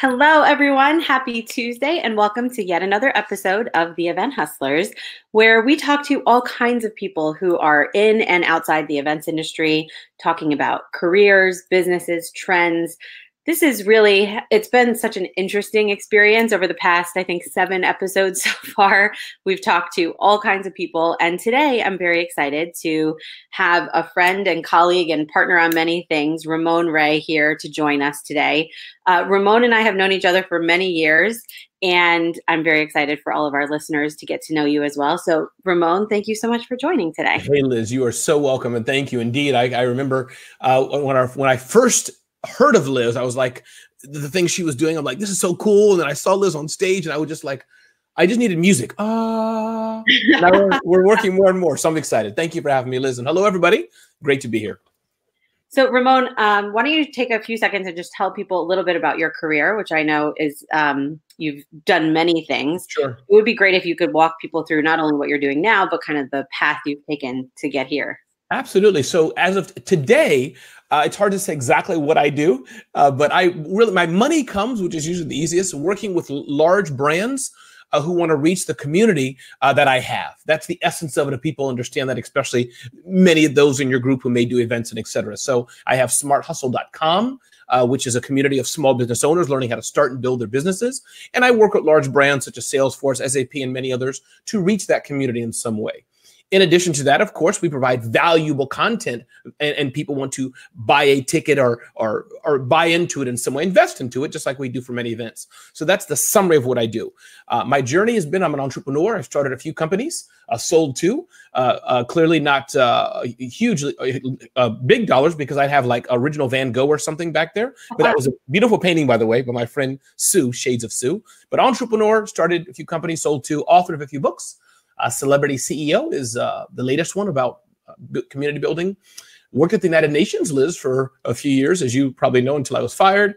Hello, everyone. Happy Tuesday, and welcome to yet another episode of The Event Hustlers, where we talk to all kinds of people who are in and outside the events industry, talking about careers, businesses, trends. This is really, it's been such an interesting experience over the past, I think, 7 episodes so far. We've talked to all kinds of people, and today I'm very excited to have a friend and colleague and partner on many things, Ramon Ray, here to join us today. Ramon and I have known each other for many years, and I'm very excited for all of our listeners to get to know you as well. So, Ramon, thank you so much for joining today. Hey, Liz, you are so welcome, and thank you. Indeed, I remember when I first heard of Liz, I was like, the things she was doing, I'm like, this is so cool. And then I saw Liz on stage, and I was just like, I just needed music. Now we're working more and more, so I'm excited. Thank you for having me, Liz, and hello, everybody. Great to be here. So, Ramon, why don't you take a few seconds and just tell people a little bit about your career, which I know is you've done many things. Sure. It would be great if you could walk people through not only what you're doing now, but kind of the path you've taken to get here. Absolutely. So as of today, it's hard to say exactly what I do, but my money comes, which is usually the easiest, working with large brands who want to reach the community that I have. That's the essence of it. If people understand that, especially many of those in your group who may do events and et cetera. So I have smarthustle.com, which is a community of small business owners learning how to start and build their businesses. And I work with large brands such as Salesforce, SAP, and many others to reach that community in some way. In addition to that, of course, we provide valuable content, and people want to buy a ticket or buy into it in some way, invest into it, just like we do for many events. So that's the summary of what I do. My journey has been, I'm an entrepreneur. I've started a few companies, sold 2, clearly not hugely big dollars, because I'd have like original Van Gogh or something back there. But that was a beautiful painting, by the way, by my friend Sue, Shades of Sue. But entrepreneur, started a few companies, sold 2, authored of a few books. Celebrity CEO is the latest one about community building. Worked at the United Nations, Liz, for a few years, as you probably know, until I was fired.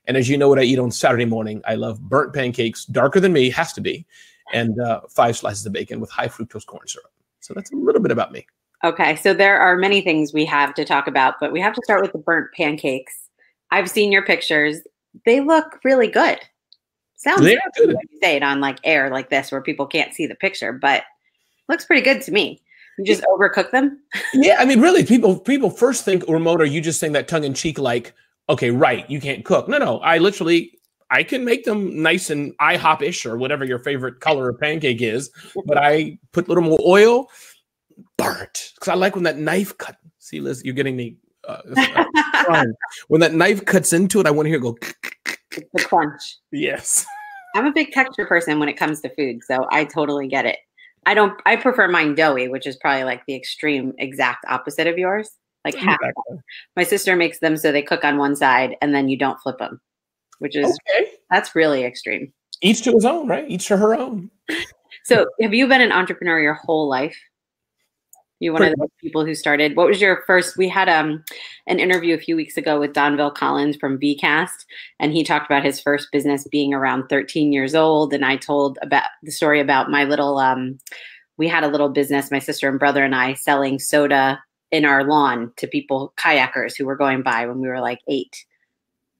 And as you know what I eat on Saturday morning, I love burnt pancakes, darker than me, has to be, and 5 slices of bacon with high fructose corn syrup. So that's a little bit about me. Okay, so there are many things we have to talk about, but we have to start with the burnt pancakes. I've seen your pictures. They look really good. Sounds good when you say it on like air like this where people can't see the picture, but looks pretty good to me. You just overcook them? Yeah, I mean, really, people first think, Ramon, are you just saying that tongue in cheek like, okay, right, you can't cook. No, I can make them nice and IHOP-ish or whatever your favorite color of pancake is, but I put a little more oil, burnt, because I like when that knife cut. See, Liz, you're getting me. When that knife cuts into it, I want to hear it go. It's the crunch. Yes. I'm a big texture person when it comes to food, so I totally get it. I prefer mine doughy, which is probably like the extreme exact opposite of yours. Like half. My sister makes them so they cook on one side and then you don't flip them, which is, that's really extreme. Each to his own, right? Each to her own. So have you been an entrepreneur your whole life? You one of those people who started. What was your first? We had an interview a few weeks ago with Donville Collins from VCast, and he talked about his first business being around 13 years old. And I told about the story about my little. We had a little business, my sister and brother and I, selling soda in our lawn to people, kayakers who were going by when we were like 8.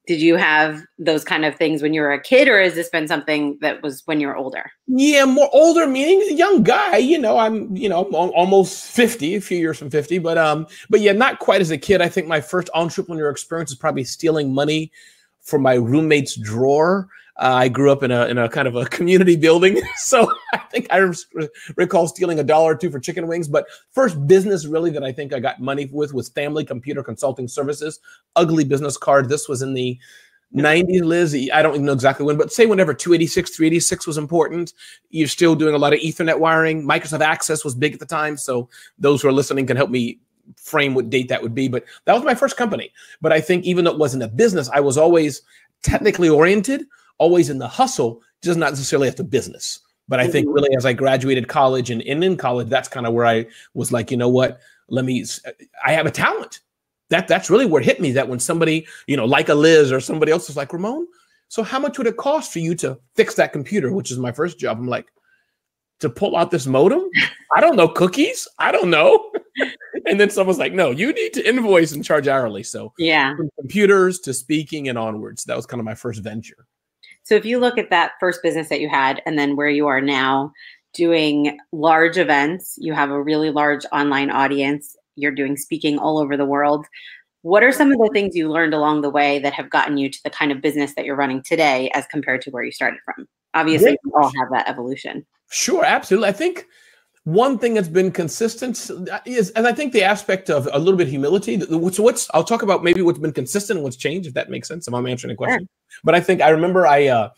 Did you have those kind of things when you were a kid, or has this been something that was when you were older? Yeah, more older, meaning a young guy. I'm almost 50, a few years from 50, but yeah, not quite as a kid. I think my first entrepreneur experience is probably stealing money from my roommate's drawer. I grew up in a kind of a community building, so I think I recall stealing $1 or $2 for chicken wings. But first business really that I think I got money with was Family Computer Consulting Services. Ugly business card. This was in the 90s, Liz. I don't even know exactly when, but say whenever 286, 386 was important. You're still doing a lot of Ethernet wiring. Microsoft Access was big at the time, so those who are listening can help me frame what date that would be. But that was my first company. But I think even though it wasn't a business, I was always technically oriented, always in the hustle, just not necessarily at the business. But I think really as I graduated college and in college, that's kind of where I was like, you know what, I have a talent. That's really where it hit me, that when somebody, like a Liz or somebody else was like, Ramon, so how much would it cost for you to fix that computer, which is my first job? I'm like, to pull out this modem? I don't know, cookies? I don't know. And then someone's like, no, you need to invoice and charge hourly. So yeah, from computers to speaking and onwards, that was kind of my first venture. So if you look at that first business that you had and then where you are now doing large events, you have a really large online audience, you're doing speaking all over the world. What are some of the things you learned along the way that have gotten you to the kind of business that you're running today as compared to where you started from? Obviously, we all have that evolution. Sure, absolutely. I think one thing that's been consistent is, and I think the aspect of a little bit of humility. So I'll talk about maybe what's been consistent and what's changed, if that makes sense, if I'm answering a question. Sure. But I remember I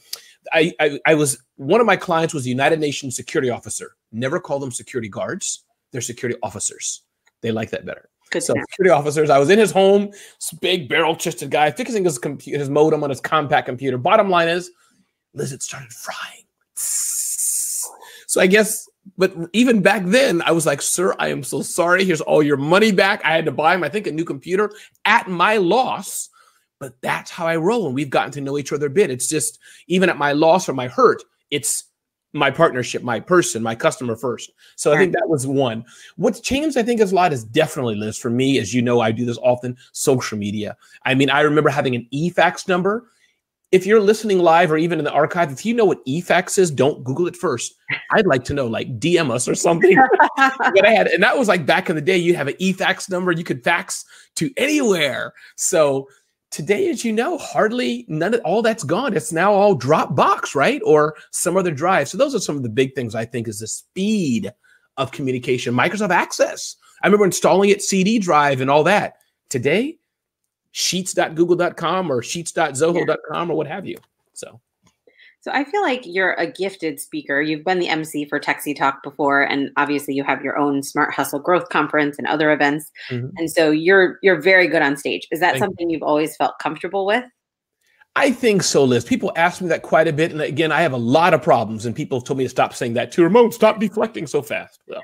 was, one of my clients was a United Nations security officer. Never call them security guards. They're security officers. They like that better. So security officers, I was in his home, this big barrel-chested guy, fixing his modem on his compact computer. Bottom line is, Liz, it started frying. So I guess, but even back then, I was like, sir, I am so sorry. Here's all your money back. I had to buy him, I think, a new computer at my loss. But that's how I roll. And we've gotten to know each other a bit. It's just, even at my loss or my hurt, it's my partnership, my person, my customer first. So I think that was one. What's changed, I think, is a lot is definitely, Liz, for me, as you know, I do this often, social media. I mean, I remember having an e-fax number. If you're listening live or even in the archive, if you know what e-fax is, don't Google it first. I'd like to know, like DM us or something. But and that was like back in the day, you have an e-fax number, you could fax to anywhere. So today, as you know, hardly none of all that's gone. It's now all Dropbox, right? Or some other drive. So those are some of the big things I think is the speed of communication. Microsoft Access. I remember installing it, CD drive and all that. Today, sheets.google.com or sheets.zoho.com or what have you. So I feel like you're a gifted speaker. You've been the MC for TECHSYTALK before, and obviously you have your own Smart Hustle Growth Conference and other events. And so you're very good on stage. Is that something you've always felt comfortable with? I think so, Liz. People ask me that quite a bit. And again, I have a lot of problems, and people have told me to stop saying that too. Ramon, stop deflecting so fast. Well,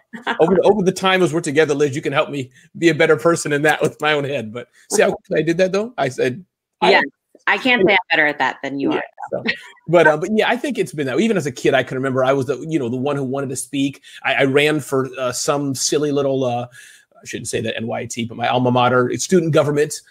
over the time as we're together, Liz, you can help me be a better person in that with my own head. But see how quickly I did that, though? I said, yeah. I can't say I'm better at that than you are. So. But yeah, I think it's been that. Even as a kid, I can remember I was the one who wanted to speak. I ran for some silly little, I shouldn't say that NYT, but my alma mater, it's student government.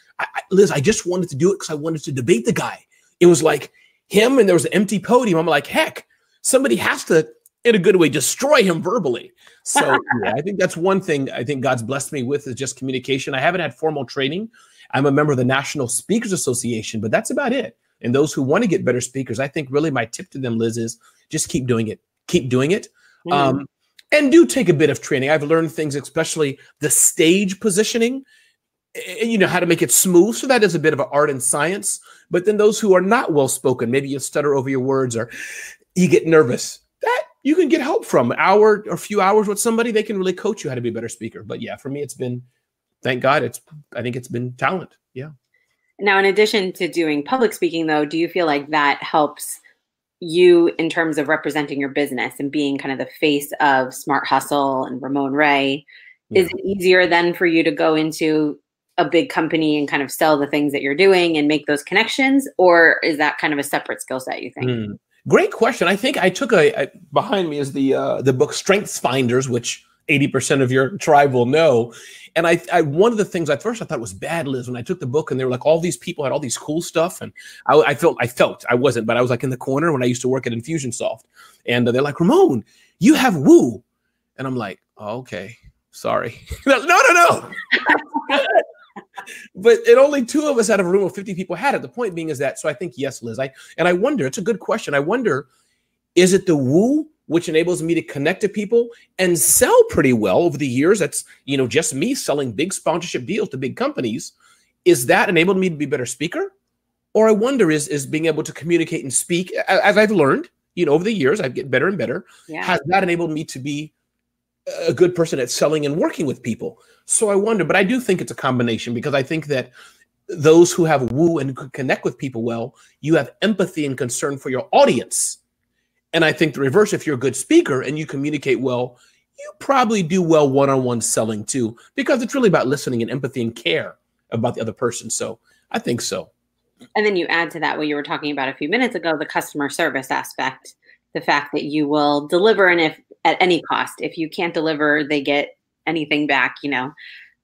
Liz, I just wanted to do it because I wanted to debate the guy. It was like him, and there was an empty podium. I'm like, heck, somebody has to, in a good way, destroy him verbally. So yeah, I think that's one thing I think God's blessed me with is just communication. I haven't had formal training. I'm a member of the National Speakers Association, but that's about it. And those who want to get better speakers, I think really my tip to them, Liz, is just keep doing it. Keep doing it. And do take a bit of training. I've learned things, especially the stage positioning, how to make it smooth. So that is a bit of an art and science. But then those who are not well-spoken, maybe you stutter over your words or you get nervous, that you can get help from. An hour or a few hours with somebody, they can really coach you how to be a better speaker. But yeah, for me, it's been, thank God, I think it's been talent. Yeah. Now, in addition to doing public speaking, though, do you feel like that helps you in terms of representing your business and being kind of the face of Smart Hustle and Ramon Ray? Yeah. Is it easier then for you to go into a big company and kind of sell the things that you're doing and make those connections? Or is that kind of a separate skill set, you think? Great question. I think I took behind me is the book Strengths Finders, which 80% of your tribe will know. And I one of the things at first I thought was bad, Liz, when I took the book and they were like, all these people had all these cool stuff. And I felt I wasn't, but I was like in the corner when I used to work at Infusionsoft. And they're like, Ramon, you have woo. And I'm like, oh, okay, sorry. No. But only two of us out of a room of 50 people had it. The point being is that, so I think, yes, Liz, I wonder, it's a good question. I wonder, is it the woo which enables me to connect to people and sell pretty well over the years? That's, just me selling big sponsorship deals to big companies. Is that enabled me to be a better speaker? Or I wonder, is being able to communicate and speak, as I've learned, over the years, I get better and better. Yeah. Has that enabled me to be a good person at selling and working with people? So I wonder, but I do think it's a combination, because I think that those who have woo and could connect with people well, you have empathy and concern for your audience. And I think the reverse, if you're a good speaker and you communicate well, you probably do well one-on-one selling too, because it's really about listening and empathy and care about the other person. So I think so. And then you add to that what you were talking about a few minutes ago, the customer service aspect, the fact that you will deliver, and if at any cost, if you can't deliver, they get anything back,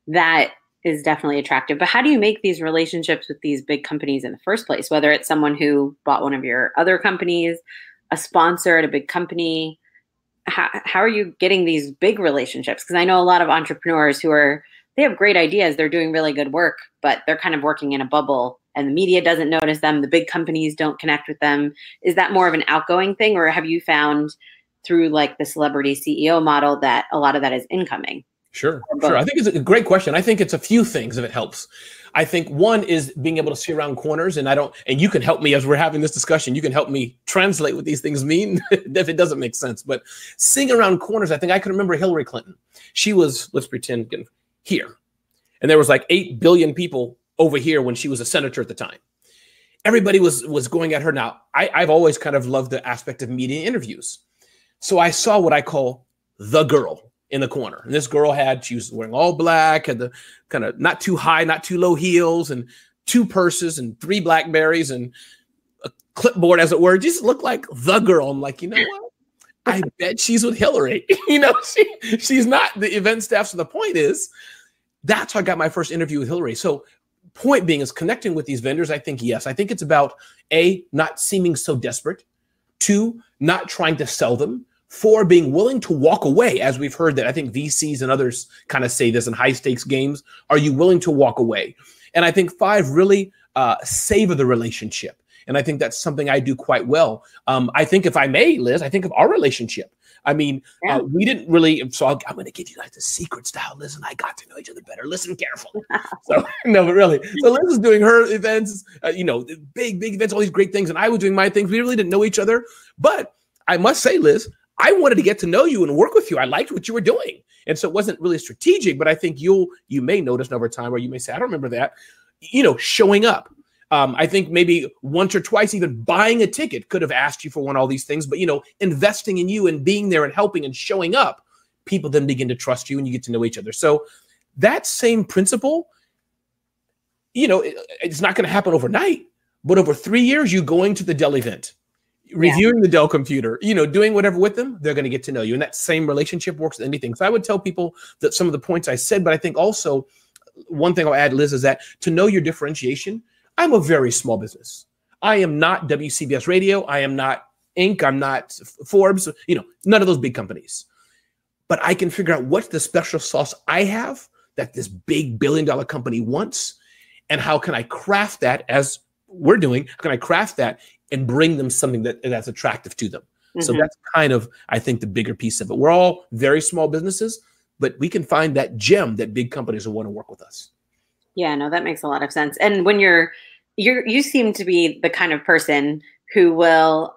that is definitely attractive. But how do you make these relationships with these big companies in the first place? Whether it's someone who bought one of your other companies, a sponsor at a big company, how are you getting these big relationships? Because I know a lot of entrepreneurs they have great ideas, they're doing really good work, but they're kind of working in a bubble and the media doesn't notice them, the big companies don't connect with them. Is that more of an outgoing thing, or have you found through like the celebrity CEO model that a lot of that is incoming? Sure. I think it's a great question. I think it's a few things if it helps. I think one is being able to see around corners, and you can help me as we're having this discussion. You can help me translate what these things mean if it doesn't make sense. But seeing around corners, I think I can remember Hillary Clinton. She was, let's pretend, here. And there was like 8 billion people over here when she was a senator at the time. Everybody was going at her. Now, I've always kind of loved the aspect of media interviews. So I saw what I call the girl in the corner. And this girl she was wearing all black, had the kind of not too high, not too low heels, and 2 purses and 3 Blackberries and a clipboard, as it were. Just looked like the girl. I'm like, you know what? I bet she's with Hillary. She's not the event staff. So the point is, that's how I got my first interview with Hillary. So point being is connecting with these vendors. I think, yes, I think it's about A, not seeming so desperate. 2, not trying to sell them. 4, being willing to walk away, as we've heard that I think VCs and others kind of say this in high stakes games. Are you willing to walk away? And I think 5, really savor the relationship. And I think that's something I do quite well. I think if I may, Liz, I think of our relationship. I mean, we didn't really, so I'm going to give you guys the secret style. Liz and I got to know each other better. Listen carefully. So, no, but really. So Liz was doing her events, big events, all these great things. And I was doing my things. We really didn't know each other. But I must say, Liz, I wanted to get to know you and work with you. I liked what you were doing. And so it wasn't really strategic, but I think you may notice over time, or you may say, I don't remember that, showing up. I think maybe once or twice, even buying a ticket, could have asked you for all these things, but, investing in you and being there and helping and showing up, people then begin to trust you and you get to know each other. So that same principle, it's not going to happen overnight, but over 3 years, you going to the Dell event, reviewing the Dell computer, doing whatever with them, they're going to get to know you. And that same relationship works with anything. So I would tell people that some of the points I said, but I think also one thing I'll add, Liz, is that to know your differentiation, I'm a very small business. I am not WCBS Radio. I am not Inc. I'm not Forbes, none of those big companies. But I can figure out what's the special sauce I have that this big billion-dollar company wants, and how can I craft that, as we're doing, how can I craft that and bring them something that's attractive to them? Mm-hmm. So that's kind of, I think, the bigger piece of it. We're all very small businesses, but we can find that gem that big companies will want to work with us. Yeah, no, that makes a lot of sense. And when you seem to be the kind of person who will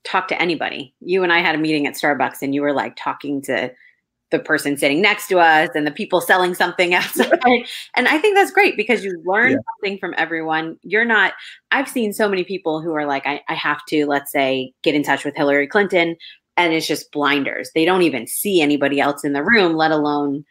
talk to anybody. You and I had a meeting at Starbucks, and you were like talking to the person sitting next to us and the people selling something outside. And I think that's great because you learn something from everyone. I've seen so many people who are like, I have to, let's say, get in touch with Hillary Clinton, and it's just blinders. They don't even see anybody else in the room, let alone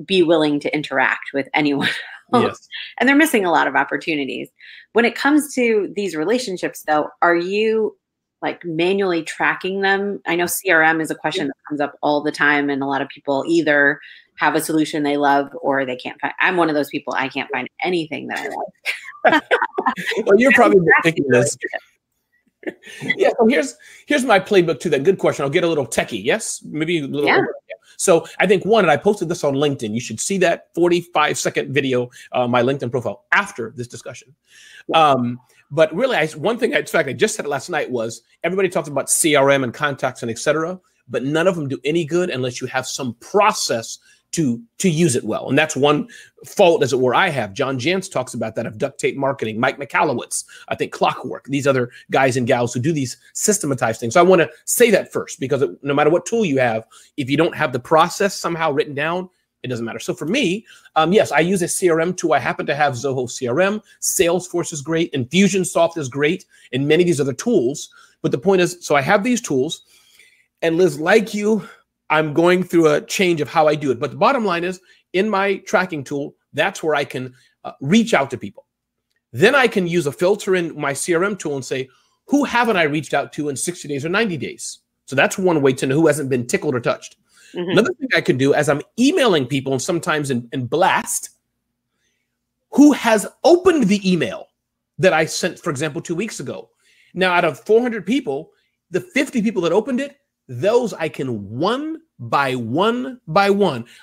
be willing to interact with anyone else. Yes. And they're missing a lot of opportunities. When it comes to these relationships, though, are you like manually tracking them? I know CRM is a question that comes up all the time, and a lot of people either have a solution they love or they can't find. I'm one of those people. I can't find anything that I like. Well, you're probably thinking this. Yeah. So here's my playbook to that. Good question. I'll get a little techie. Yes, maybe a little. Yeah. So I think one, and I posted this on LinkedIn. You should see that 45-second video on my LinkedIn profile after this discussion. But really, one thing, in fact, I just said it last night, was everybody talks about CRM and contacts and et cetera, but none of them do any good unless you have some process to use it well. And that's one fault, as it were, I have. John Jantz talks about that, of duct tape marketing. Mike McAllowitz, I think Clockwork, these other guys and gals who do these systematized things. So I want to say that first, because no matter what tool you have, if you don't have the process somehow written down, it doesn't matter. So for me, yes, I use a CRM tool. I happen to have Zoho CRM. Salesforce is great. Infusionsoft is great, and many of these other tools. But the point is, so I have these tools, and Liz, like you, I'm going through a change of how I do it. But the bottom line is, in my tracking tool, that's where I can reach out to people. Then I can use a filter in my CRM tool and say, who haven't I reached out to in 60 days or 90 days? So that's one way to know who hasn't been tickled or touched. Mhm. Another thing I can do as I'm emailing people and sometimes in blast, who has opened the email that I sent, for example, 2 weeks ago. Now, out of 400 people, the 50 people that opened it, those I can one by one.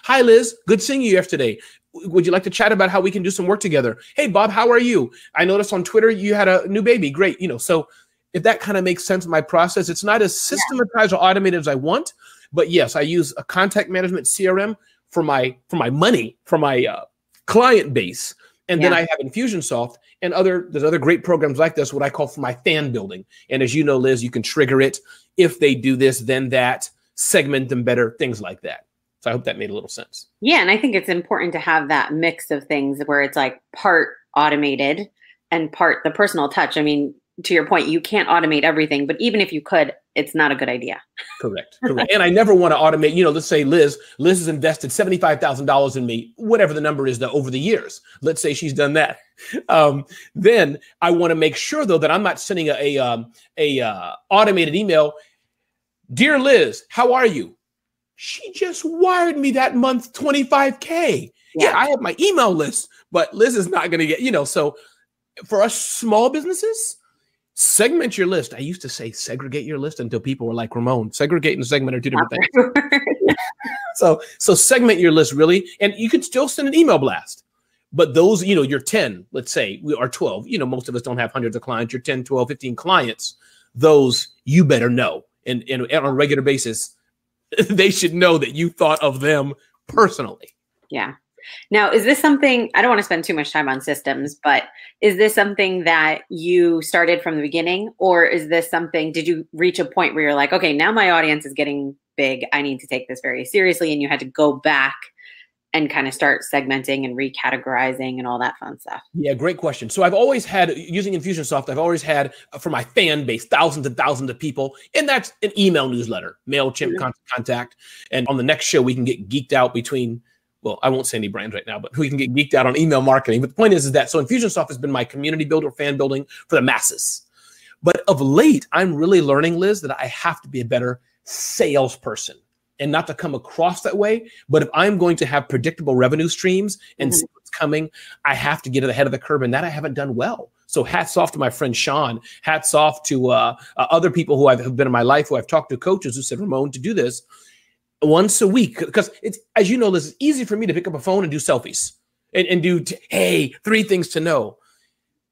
Hi, Liz. Good seeing you yesterday. Would you like to chat about how we can do some work together? Hey, Bob, how are you? I noticed on Twitter you had a new baby. Great. So if that kind of makes sense in my process, it's not as systematized or automated as I want. But yes, I use a contact management CRM for my money, for my client base. And then I have Infusionsoft and there's other great programs like this, what I call for my fan building. And as you know, Liz, you can trigger it. If they do this, then that, segment them better, things like that. So I hope that made a little sense. Yeah. And I think it's important to have that mix of things where it's like part automated and part the personal touch. I mean, to your point, you can't automate everything, but even if you could, it's not a good idea. Correct. And I never want to automate, let's say Liz has invested $75,000 in me, whatever the number is over the years. Let's say she's done that. Then I want to make sure though, that I'm not sending a automated email. Dear Liz, how are you? She just wired me that month $25K. Yeah, I have my email list, but Liz is not going to get, so for us small businesses, segment your list. I used to say segregate your list until people were like, Ramon, segregate and segment are two different things. So segment your list really, and you could still send an email blast. But those, your 10, let's say, we are 12, most of us don't have hundreds of clients, your 10, 12, 15 clients, those you better know. And on a regular basis, they should know that you thought of them personally. Yeah. Now, is this something, I don't want to spend too much time on systems, but is this something that you started from the beginning? Or is this something, did you reach a point where you're like, okay, now my audience is getting big, I need to take this very seriously, and you had to go back and kind of start segmenting and recategorizing and all that fun stuff? Yeah, great question. So I've always had, using Infusionsoft, I've always had for my fan base, thousands and thousands of people, and that's an email newsletter, MailChimp, Contact. And on the next show, we can get geeked out between, well, I won't say any brands right now, but we can get geeked out on email marketing. But the point is that, so Infusionsoft has been my community builder, fan building for the masses. But of late, I'm really learning, Liz, that I have to be a better salesperson. And not to come across that way, but if I'm going to have predictable revenue streams and see what's coming, I have to get ahead of the curve, and that I haven't done well. So hats off to my friend Sean, hats off to other people who have been in my life, who I've talked to, coaches who said, Ramon, to do this once a week, because it's, as you know, Liz, it's easy for me to pick up a phone and do selfies and do, hey, 3 things to know.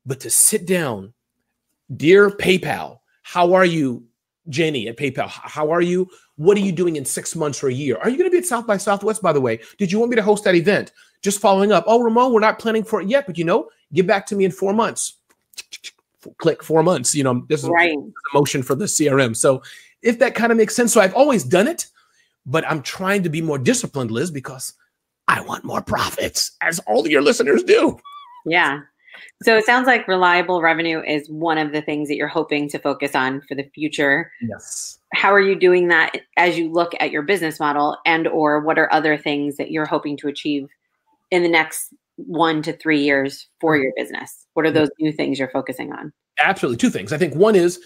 But to sit down, dear PayPal, how are you, Jenny at PayPal? How are you? What are you doing in 6 months or a year? Are you going to be at South by Southwest, by the way? Did you want me to host that event? Just following up. Oh, Ramon, we're not planning for it yet, but get back to me in 4 months. Click 4 months. This is a motion for the CRM. So if that kind of makes sense. So I've always done it, but I'm trying to be more disciplined, Liz, because I want more profits, as all of your listeners do. Yeah. So it sounds like reliable revenue is one of the things that you're hoping to focus on for the future. Yes. How are you doing that as you look at your business model, and or what are other things that you're hoping to achieve in the next 1 to 3 years for your business? What are those new things you're focusing on? Absolutely. 2 things. I think one is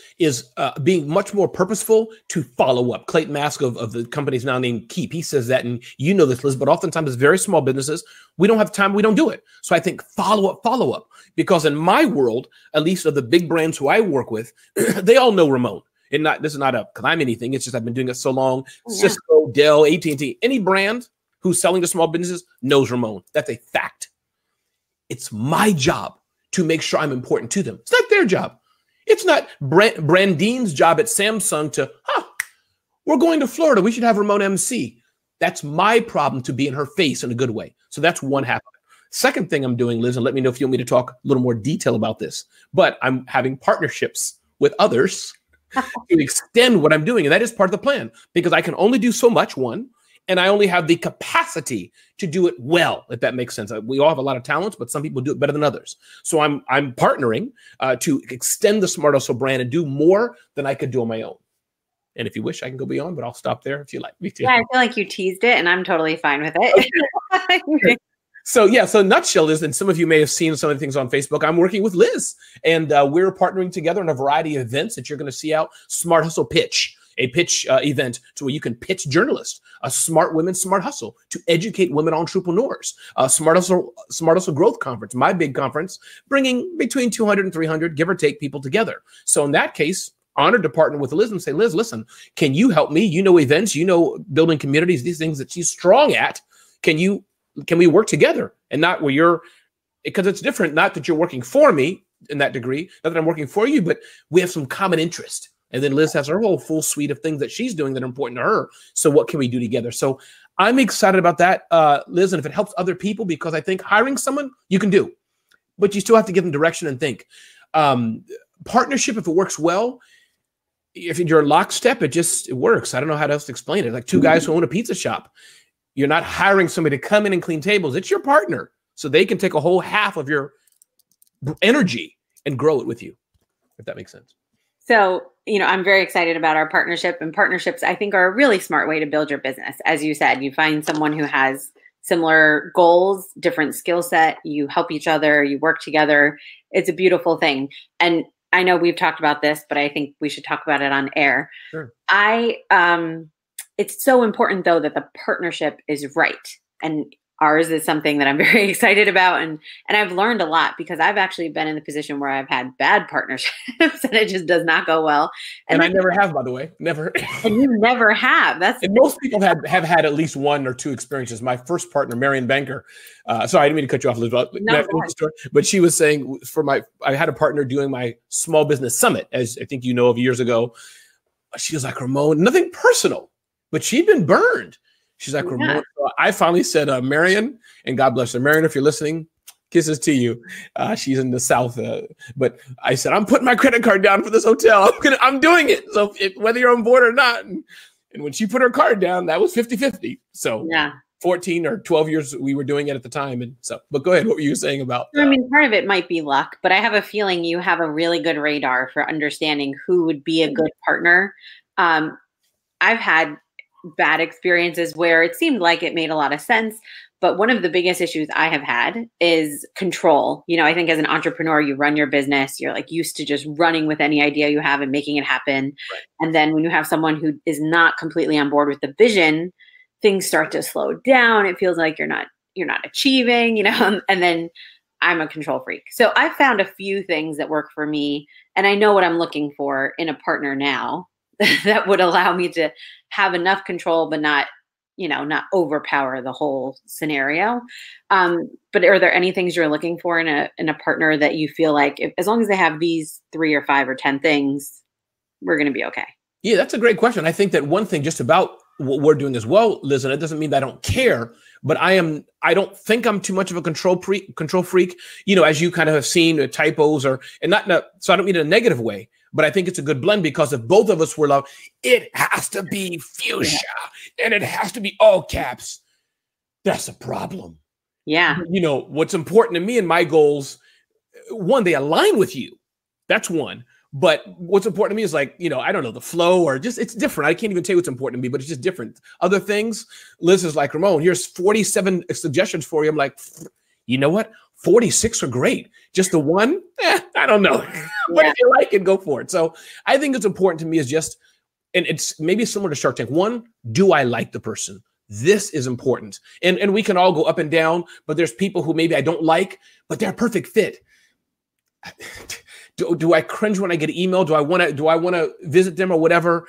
being much more purposeful to follow up. Clayton Mask of the company's now named Keep, he says that, and you know this, Liz, but oftentimes it's very small businesses. We don't have time. We don't do it. So I think follow up, because in my world, at least of the big brands who I work with, they all know Ramon. And this is not a climb anything. It's just I've been doing it so long. Yeah. Cisco, Dell, AT&T, any brand who's selling to small businesses knows Ramon. That's a fact. It's my job to make sure I'm important to them. It's not their job. It's not Brandine's job at Samsung to, we're going to Florida. We should have Ramon MC. That's my problem, to be in her face in a good way. So that's one half of it. Second thing I'm doing, Liz, and let me know if you want me to talk a little more detail about this, but I'm having partnerships with others to extend what I'm doing. And that is part of the plan, because I can only do so much, one, and I only have the capacity to do it well, if that makes sense. We all have a lot of talents, but some people do it better than others. So I'm partnering to extend the Smart Hustle brand and do more than I could do on my own. And if you wish, I can go beyond, but I'll stop there if you like me to. Yeah, I feel like you teased it, and I'm totally fine with it. Okay. So nutshell is, and some of you may have seen some of the things on Facebook, I'm working with Liz, and we're partnering together in a variety of events that you're going to see out. Smart Hustle Pitch. a pitch event to where you can pitch journalists, a Smart Women, Smart Hustle to educate women entrepreneurs, a Smart Hustle Growth Conference, my big conference, bringing between 200 and 300, give or take, people together. So in that case, honored to partner with Liz and say, Liz, listen, can you help me? You know events, you know building communities, these things that she's strong at. Can we work together? And not where you're, because it's different, not that you're working for me in that degree, not that I'm working for you, but we have some common interest. And then Liz has her whole full suite of things that she's doing that are important to her. So what can we do together? So I'm excited about that, Liz, and if it helps other people, because I think hiring someone you can do, but you still have to give them direction and think. Partnership, if it works well, if you're lockstep, it works. I don't know how else to explain it. Like two guys who own a pizza shop. You're not hiring somebody to come in and clean tables. It's your partner. So they can take a whole half of your energy and grow it with you, if that makes sense. So, I'm very excited about our partnership, and partnerships, I think, are a really smart way to build your business. As you said, you find someone who has similar goals, different skill set, you help each other, you work together. It's a beautiful thing. And I know we've talked about this, but I think we should talk about it on air. Sure. It's so important, though, that the partnership is right. And ours is something that I'm very excited about. And I've learned a lot, because I've actually been in the position where I've had bad partnerships and it just does not go well. And I never have, by the way, never. And you never have. And most people have had at least one or two experiences. My first partner, Marion Banker, sorry, I didn't mean to cut you off, Liz, but she was saying I had a partner doing my small business summit, as I think you know of years ago. She was like, Ramon, nothing personal, but she'd been burned. She's like, Ramon. So I finally said, Marion, and God bless her. Marion, if you're listening, kisses to you. She's in the South. But I said, I'm putting my credit card down for this hotel. I'm doing it. So whether you're on board or not. And when she put her card down, that was 50-50. So 14 or 12 years we were doing it at the time. And so, but go ahead. What were you saying about? I mean, part of it might be luck, but I have a feeling you have a really good radar for understanding who would be a good partner. I've had bad experiences where it seemed like it made a lot of sense. But one of the biggest issues I have had is control. I think as an entrepreneur, you run your business, you're like used to just running with any idea you have and making it happen. Right. And then when you have someone who is not completely on board with the vision, things start to slow down. It feels like you're not achieving, and then I'm a control freak. So I found a few things that work for me, and I know what I'm looking for in a partner now that would allow me to have enough control, but not overpower the whole scenario. But are there any things you're looking for in a partner that you feel like as long as they have these 3 or 5 or 10 things, we're going to be okay? Yeah, that's a great question. I think that one thing just about what we're doing as well, Liz, and it doesn't mean that I don't care, but I don't think I'm too much of a control freak, as you kind of have seen typos so I don't mean it in a negative way. But I think it's a good blend, because if both of us were it has to be fuchsia and it has to be all caps. That's a problem. Yeah. What's important to me and my goals, one, they align with you. That's one. But what's important to me is I don't know, the flow, or just, it's different. I can't even tell you what's important to me, but it's just different. Other things, Liz is like, Ramon, here's 47 suggestions for you. I'm like, you know what? 46 are great. Just the one, I don't know. But if you like it, go for it. So I think it's important to me is just, and it's maybe similar to Shark Tank. One, do I like the person? This is important. And we can all go up and down, but there's people who maybe I don't like, but they're a perfect fit. Do I cringe when I get an email? Do I want to visit them or whatever?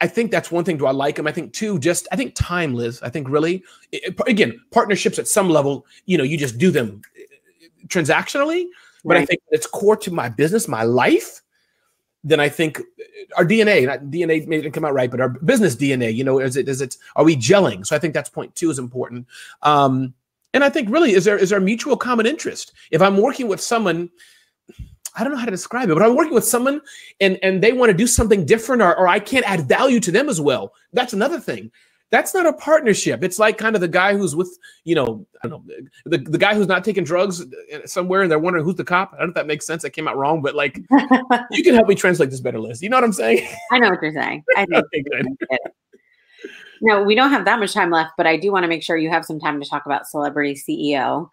I think that's one thing. Do I like them? I think two, I think time, Liz. I think really, again, partnerships at some level, you just do them transactionally, but I think it's core to my business, my life. Then I think our DNA, not DNA maybe didn't come out right, but our business DNA, are we gelling? So I think that's point 2 is important. And I think really, is there mutual common interest? If I'm working with someone, I don't know how to describe it, but I'm working with someone and they want to do something different, or I can't add value to them as well. That's another thing. That's not a partnership. It's like kind of the guy who's with, I don't know, the guy who's not taking drugs somewhere and they're wondering who's the cop. I don't know if that makes sense. That came out wrong, but you can help me translate this better, Liz. You know what I'm saying? I know what you're saying. I think. Okay, good. No, we don't have that much time left, but I do want to make sure you have some time to talk about Celebrity CEO.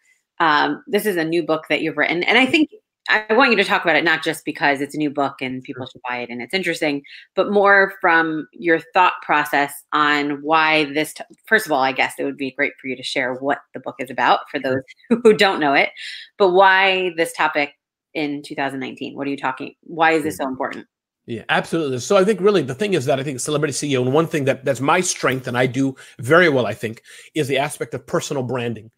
This is a new book that you've written. And I think I want you to talk about it, not just because it's a new book and people should buy it and it's interesting, but more from your thought process on why this, first of all, I guess it would be great for you to share what the book is about for those who don't know it, but why this topic in 2019? What are you talking? Why is this so important? Yeah, absolutely. So I think really the thing is that I think celebrity CEO, and one thing that's my strength and I do very well, I think, is the aspect of personal branding.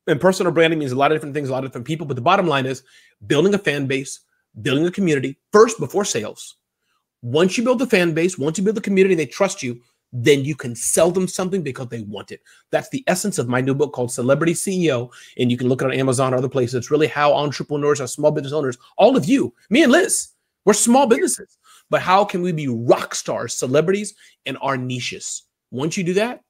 And personal branding means a lot of different things, a lot of different people. But the bottom line is building a fan base, building a community first before sales. Once you build the fan base, once you build the community, they trust you, then you can sell them something because they want it. That's the essence of my new book called Celebrity CEO. And you can look it on Amazon or other places. It's really how entrepreneurs or small business owners, all of you, me and Liz, we're small businesses. But how can we be rock stars, celebrities in our niches? Once you do that,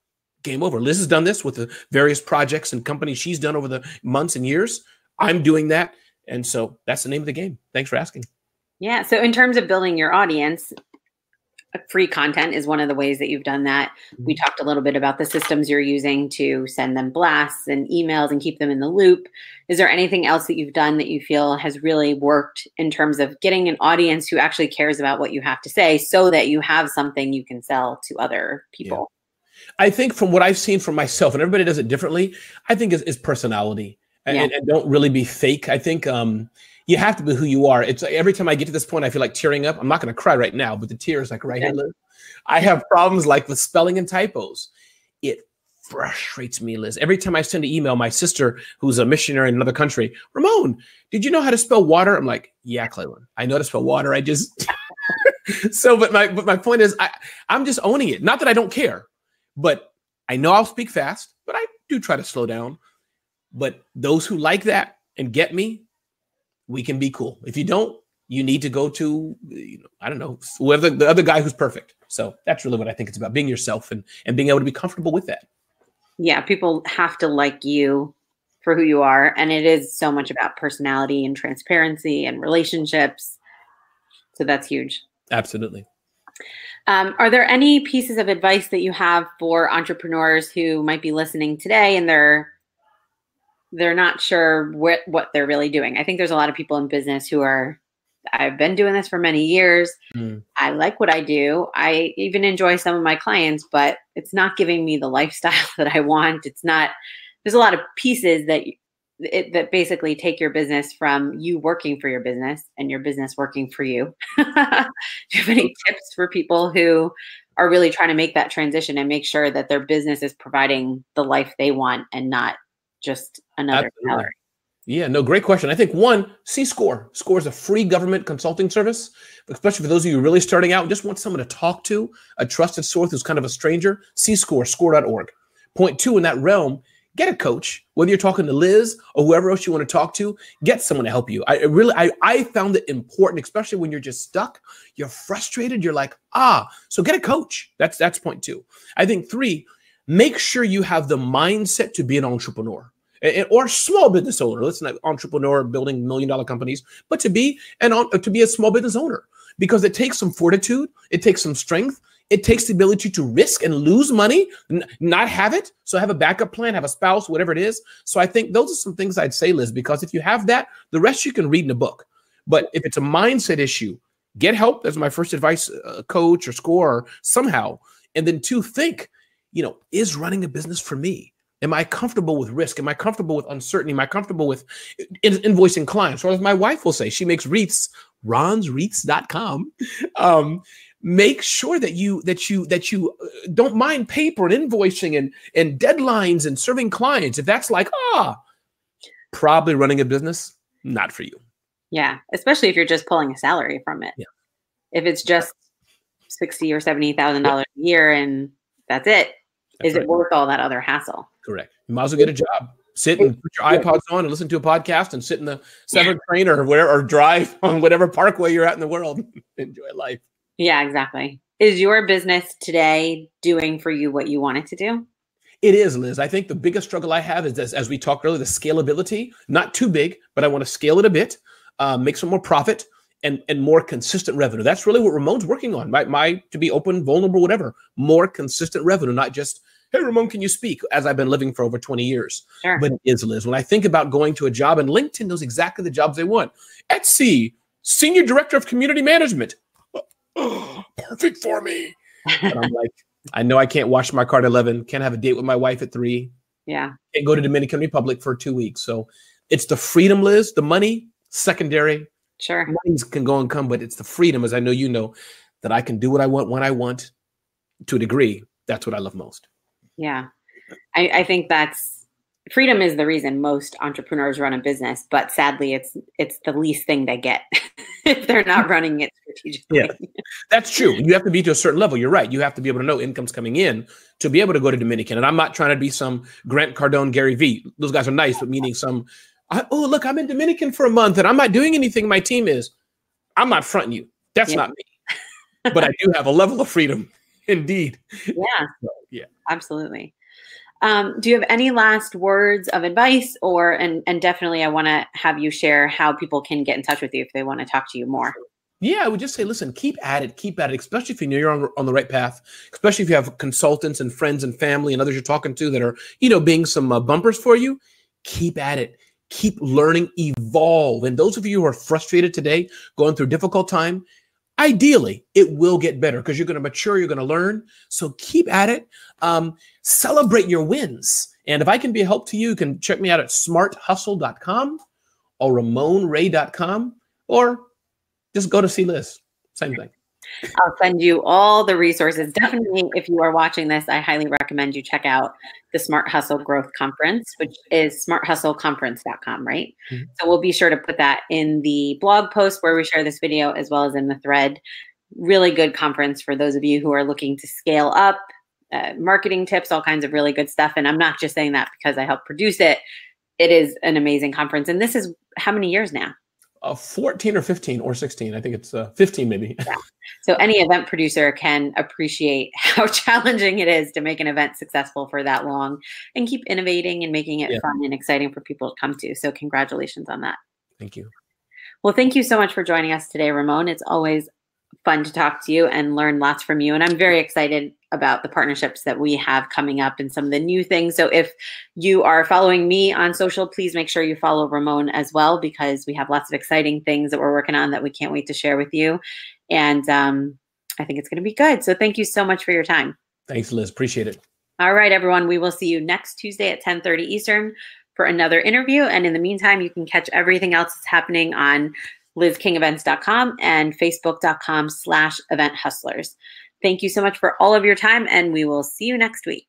game over. Liz has done this with the various projects and companies she's done over the months and years. I'm doing that. And so that's the name of the game. Thanks for asking. Yeah. So in terms of building your audience, free content is one of the ways that you've done that. We talked a little bit about the systems you're using to send them blasts and emails and keep them in the loop. Is there anything else that you've done that you feel has really worked in terms of getting an audience who actually cares about what you have to say so that you have something you can sell to other people? Yeah. I think from what I've seen from myself, and everybody does it differently, I think is personality and don't really be fake. I think you have to be who you are. It's every time I get to this point, I feel like tearing up. I'm not going to cry right now, but the tears like right here. Liz. I have problems like with spelling and typos. It frustrates me, Liz. Every time I send an email, my sister, who's a missionary in another country, Ramon, did you know how to spell water? I'm like, yeah, Cleveland. I know how to spell water. I just so, but my point is, I'm just owning it. Not that I don't care. But I know I'll speak fast, but I do try to slow down. But those who like that and get me, we can be cool. If you don't, you need to go to, I don't know, whoever the other guy who's perfect. So that's really what I think it's about, being yourself and being able to be comfortable with that. Yeah, people have to like you for who you are. And it is so much about personality and transparency and relationships. So that's huge. Absolutely. Are there any pieces of advice that you have for entrepreneurs who might be listening today and they're not sure what they're really doing? I think there's a lot of people in business who are, I've been doing this for many years. I like what I do. I even enjoy some of my clients, but it's not giving me the lifestyle that I want. It's not, there's a lot of pieces that basically take your business from you working for your business and your business working for you. Do you have any tips for people who are really trying to make that transition and make sure that their business is providing the life they want and not just another salary? Yeah, no, great question. I think one, C-Score. Score is a free government consulting service, especially for those of you really starting out and just want someone to talk to, a trusted source who's kind of a stranger. C-Score, score.org. Point two, in that realm, get a coach, whether you're talking to Liz or whoever else you want to talk to, get someone to help you. I found it important, especially when you're just stuck, you're frustrated, you're like, so get a coach. That's point two. I think three, make sure you have the mindset to be an entrepreneur or small business owner. Listen, an entrepreneur building $1 million companies, but to be a small business owner, because it takes some fortitude, it takes some strength. It takes the ability to risk and lose money, not have it. So have a backup plan, have a spouse, whatever it is. So I think those are some things I'd say, Liz, because if you have that, the rest you can read in a book. But if it's a mindset issue, get help. That's my first advice, a coach or Score or somehow. And then two, think, is running a business for me? Am I comfortable with risk? Am I comfortable with uncertainty? Am I comfortable with invoicing clients? Or as my wife will say, she makes wreaths, ronswreaths.com. Make sure that you don't mind paper and invoicing and deadlines and serving clients. If that's like, probably running a business, not for you. Yeah, especially if you're just pulling a salary from it. Yeah. If it's just $60,000 or $70,000 a year and that's it, is it worth all that other hassle? Correct. You might as well get a job. Sit and put your iPods on and listen to a podcast and sit in the 7 train or whatever, or drive on whatever parkway you're at in the world. Enjoy life. Yeah, exactly. Is your business today doing for you what you want it to do? It is, Liz. I think the biggest struggle I have is this, as we talked earlier, the scalability, not too big, but I want to scale it a bit, make some more profit and more consistent revenue. That's really what Ramon's working on. To be open, vulnerable, whatever, more consistent revenue, not just hey, Ramon, can you speak? As I've been living for over 20 years. Sure. But it is, Liz. When I think about going to a job, and LinkedIn knows exactly the jobs they want. Etsy, Senior Director of Community Management. Perfect for me. And I'm like, I know I can't wash my car at 11. Can't have a date with my wife at 3. Yeah. Can't go to Dominican Republic for 2 weeks. So it's the freedom, Liz. The money, secondary. Sure. Money can go and come, but it's the freedom, as I know you know, that I can do what I want when I want to a degree. That's what I love most. Yeah. I think freedom is the reason most entrepreneurs run a business, but sadly it's the least thing they get if they're not running it strategically. Yeah, that's true. You have to be to a certain level. You're right. You have to be able to know income's coming in to be able to go to Dominican. And I'm not trying to be some Grant Cardone, Gary Vee. Those guys are nice, but meaning oh, look, I'm in Dominican for a month and I'm not doing anything. My team is. I'm not fronting you. That's not me. But I do have a level of freedom. Indeed. Yeah. So, yeah. Absolutely. Do you have any last words of advice and definitely I want to have you share how people can get in touch with you if they want to talk to you more? Yeah, I would just say, listen, keep at it, especially if you know you're on the right path, especially if you have consultants and friends and family and others you're talking to that are, being some bumpers for you. Keep at it. Keep learning, evolve. And those of you who are frustrated today, going through a difficult time, ideally, it will get better because you're going to mature, you're going to learn. So keep at it. Celebrate your wins. And if I can be a help to you, you can check me out at smarthustle.com or ramonray.com, or just go to see Liz. Same thing. I'll send you all the resources. Definitely, if you are watching this, I highly recommend you check out the Smart Hustle Growth Conference, which is smarthustleconference.com, right? Mm-hmm. So we'll be sure to put that in the blog post where we share this video, as well as in the thread. Really good conference for those of you who are looking to scale up, marketing tips, all kinds of really good stuff. And I'm not just saying that because I helped produce it. It is an amazing conference. And this is how many years now? 14 or 15 or 16. I think it's 15 maybe. Yeah. So any event producer can appreciate how challenging it is to make an event successful for that long and keep innovating and making it fun and exciting for people to come to. So congratulations on that. Thank you. Well, thank you so much for joining us today, Ramon. It's always fun to talk to you and learn lots from you. And I'm very excited about the partnerships that we have coming up and some of the new things. So if you are following me on social, please make sure you follow Ramon as well, because we have lots of exciting things that we're working on that we can't wait to share with you. And I think it's going to be good. So thank you so much for your time. Thanks, Liz. Appreciate it. All right, everyone. We will see you next Tuesday at 10:30 Eastern for another interview. And in the meantime, you can catch everything else that's happening on lizkingevents.com and facebook.com/event hustlers. Thank you so much for all of your time, and we will see you next week.